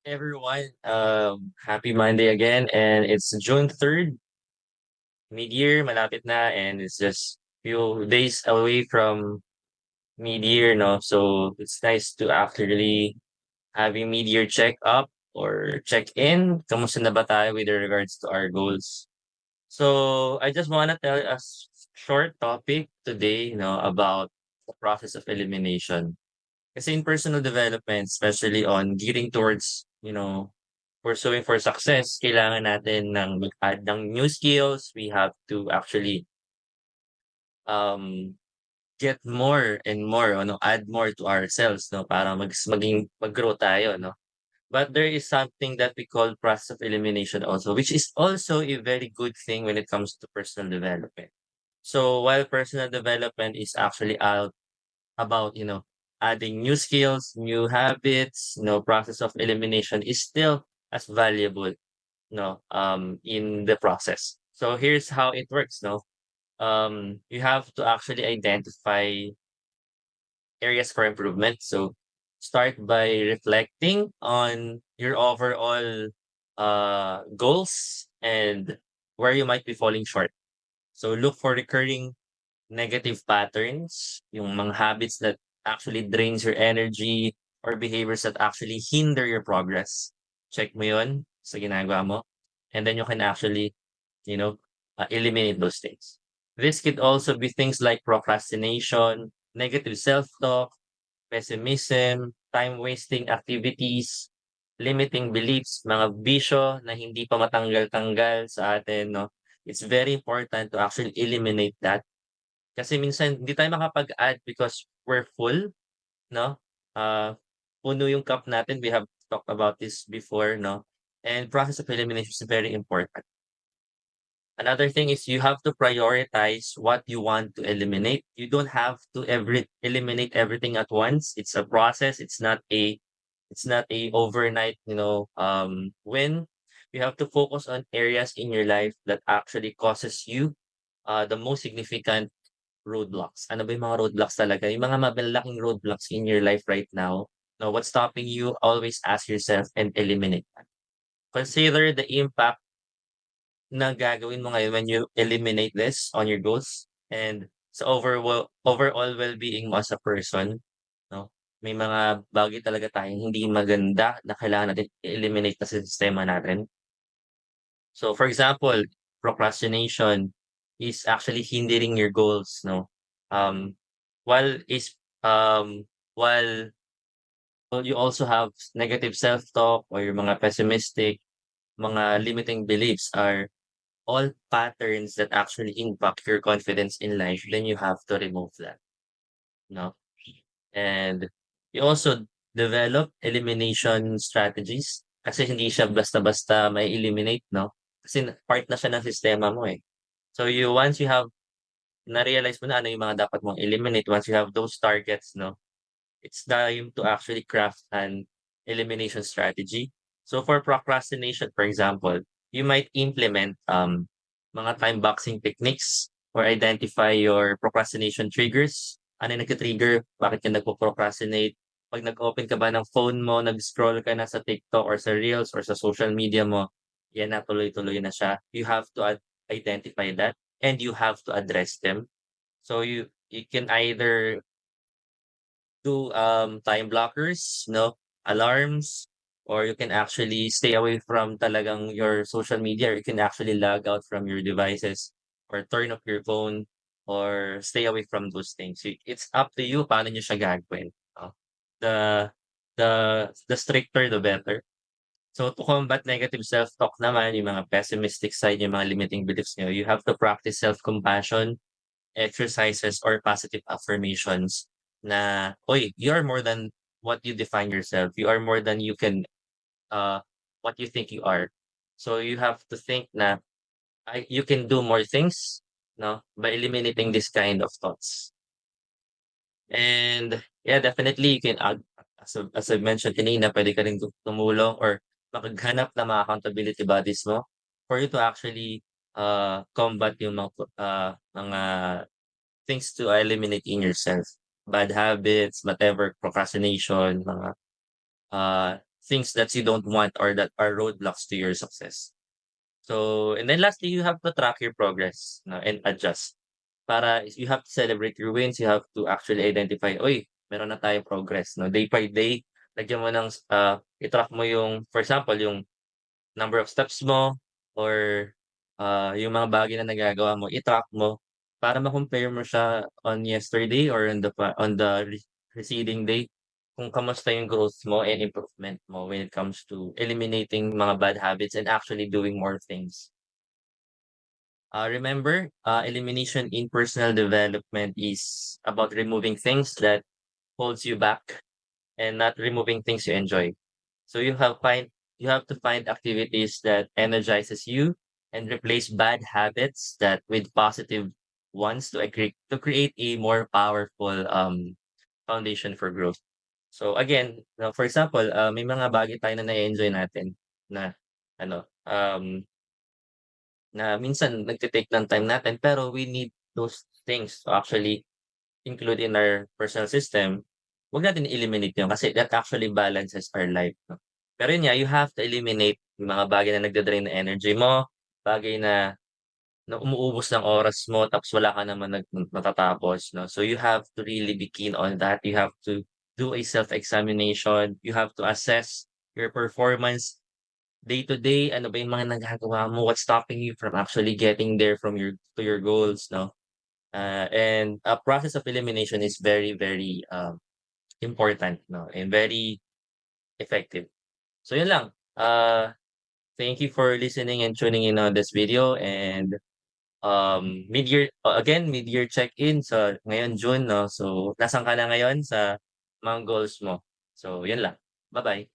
Everyone. Happy Monday again, and it's June 3rd, mid-year, malapit na, and it's just few days away from mid-year, no? So it's nice to actually having mid-year check-up or check-in. Kamusta na ba tayo with regards to our goals? So I just want to tell a short topic today, about the process of elimination. Kasi in personal development, especially on gearing towards, pursuing for success, kailangan natin ng mag-add ng new skills. We have to actually um, get more and more, add more to ourselves, no, para mag-grow tayo, no. But there is something that we call process of elimination also, which is also a very good thing when it comes to personal development. So while personal development is actually about adding new skills, new habits, process of elimination is still as valuable, in the process. So here's how it works. No, you have to actually identify areas for improvement. So start by reflecting on your overall goals and where you might be falling short. So look for recurring negative patterns, yung mga habits that actually drains your energy or behaviors that actually hinder your progress. Check mo yun sa ginagawa mo. And then you can actually, eliminate those things. This could also be things like procrastination, negative self-talk, pessimism, time-wasting activities, limiting beliefs, mga bisyo na hindi pa matanggal-tanggal sa atin, no? It's very important to actually eliminate that kasi minsan hindi tayo makapag-add because we're full, 'no? Ah, Puno yung cup natin. We have talked about this before, 'no? And process of elimination is very important. Another thing is you have to prioritize what you want to eliminate. You don't have to eliminate everything at once. It's a process. It's not a overnight, win. You have to focus on areas in your life that actually causes you the most significant roadblocks. Ano ba yung mga roadblocks talaga? Yung mga malalaking roadblocks in your life right now. No, what's stopping you? Always ask yourself and eliminate that. Consider the impact na gagawin mo ngayon when you eliminate this on your goals and sa overall well-being mo as a person, no? May mga bagay talaga tayong hindi maganda na kailangan natin i-eliminate na sa sistema natin. So for example, procrastination is actually hindering your goals, no? Um, while is while you also have negative self-talk or your mga pessimistic, mga limiting beliefs are all patterns that actually impact your confidence in life, then you have to remove that, no? And you also develop elimination strategies kasi hindi siya basta-basta may eliminate, no? Kasi part na siya ng sistema mo eh. So once you have na-realize mo na ano yung mga dapat mong eliminate, once you have those targets, no, it's time to actually craft an elimination strategy. So for procrastination, for example, you might implement mga time boxing techniques or identify your procrastination triggers. Ano yung nagka-trigger? Bakit ka nagpo-procrastinate? Pag nag-open ka ba ng phone mo, nag-scroll ka na sa TikTok or sa Reels or sa social media mo, yan na tuloy-tuloy na siya. You have to identify that and you have to address them. So you can either do time blockers, no, alarms, or you can actually stay away from talagang your social media, or you can actually log out from your devices or turn off your phone or stay away from those things. It's up to you paano niyo siya gagawin, no? The the stricter the better. So to combat negative self-talk naman, yung mga pessimistic side, yung mga limiting beliefs niyo, you have to practice self-compassion exercises or positive affirmations na, "Uy, you are more than what you define yourself. You are more than what you think you are." So you have to think na you can do more things, no, by eliminating this kind of thoughts. And yeah, definitely you can add, as I mentioned kanina, pwede ka rin tumulong or makaghanap ng mga accountability buddies mo for you to actually combat yung mga things to eliminate in yourself. Bad habits, whatever, procrastination, mga things that you don't want or that are roadblocks to your success. So, and then lastly, you have to track your progress, no, and adjust. Para you have to celebrate your wins, you have to actually identify, "Uy, meron na tayong progress," no? Day by day, lagyan mo ng, i-track mo yung for example, yung number of steps mo or, yung mga bagay na nagagawa mo, i-track mo para ma-compare mo siya on yesterday or on the preceding day kung kamusta yung growth mo and improvement mo when it comes to eliminating mga bad habits and actually doing more things. Remember, elimination in personal development is about removing things that holds you back and not removing things you enjoy. So you have to find activities that energizes you and replace bad habits that with positive ones to create a more powerful foundation for growth. So again, for example, may mga bagay tayo na na-enjoy natin na ano na minsan nagte-take ng time natin pero we need those things to actually include in our personal system. Wag natin i-eliminate yun kasi that actually balances our life, no? Pero yun nga, you have to eliminate yung mga bagay na nagda-drain ng energy mo, bagay na umuubos ng oras mo tapos wala ka naman natatapos, 'no? So you have to really be keen on that. You have to do a self-examination. You have to assess your performance day to day. Ano ba yung mga nagagawa mo? What's stopping you from actually getting there from your to your goals, 'no? And a process of elimination is very, very, important, 'no, and very effective. So yun lang. Thank you for listening and tuning in on this video and mid-year check-in sa ngayon June 'no. So, nasaan ka na ngayon sa mga goals mo? So, 'yun lang. Bye-bye.